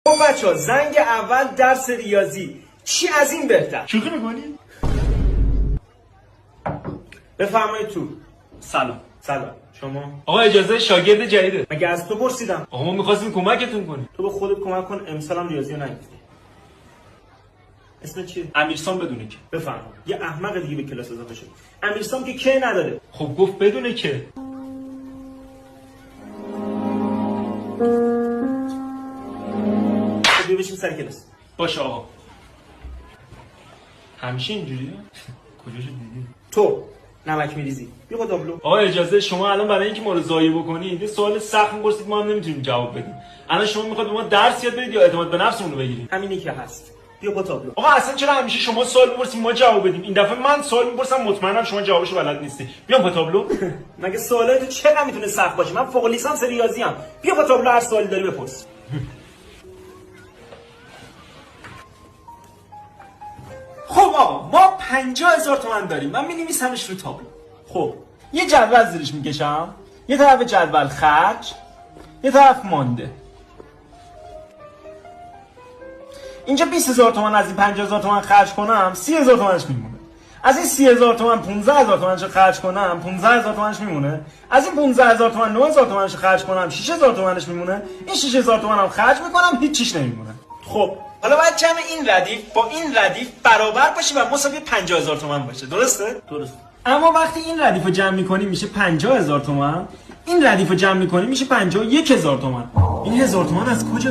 خب بچه‌ها زنگ اول درس ریاضی چی از این بهتر؟ شوخی میکنی؟ بفرمایید تو. سلام. سلام. شما؟ آقا اجازه شاگرد جدیده. مگه از تو پرسیدم؟ آقا ما می‌خواستیم کمکتون کنیم. تو به خودت کمک کن، امسال هم ریاضی رو نگفتی. اسم چیه؟ امیرسام بدونه که. بفرما. یه احمق دیگه به کلاس اضافه شد. امیرسام که کی نداره. خب گفت بدونه که. خب بیا بشین سر کلاس. باشه آقا. همیشه اینجوریه؟ کجاشو دیدی؟ تو نمک میریزی. بیا با تابلو. آقا اجازه شما الان برای اینکه ما رو ضایع بکنید یه سوال سخت می‌پرسید ما هم نمیتونیم جواب بدیم. الان شما میخواد به ما درس یاد بدید یا اعتماد به نفسمون رو بگیریم؟ همینی که هست. بیا با تابلو. آقا اصلا چرا همیشه شما سوال می‌پرسید ما جواب بدیم؟ این دفعه من سوال می‌پرسم مطمئنم شما جوابشو بلد نیستی. بیام با تابلو. مگه سوالای تو چقدر میتونه سخت باشه؟ من فوق لیسانس ریاضی ام. بیا با تابلو هر سوالی داری بپرس. خب آقا ما 50,000 تومان داریم. من می‌نویسمش رو تابلو. خب یه جدول زیرش میکشم. یه طرف جدول خرج، یه طرف مانده. اینجا 20,000 تومان از این 50,000 تومان خرج کنم 30,000 تومانش میمونه. از این 30,000 تومان 15,000 تومانش خرج کنم 15,000 تومانش میمونه. از این 15,000 تومان 9,000 تومانش خرج کنم 6,000 تومانش میمونه. این 6,000 تومانم خرج میکنم هیچ چیش نمیمونه. خب حالا باید جمع این ردیف با این ردیف برابر باشه و مساوی 50,000 تومان باشه. درسته؟ درست. اما وقتی این ردیف رو جمع میکنی میشه 50,000 تومان، این ردیف رو جمع میکنی میشه 51,000 تومان. این 1000 تومان از کجا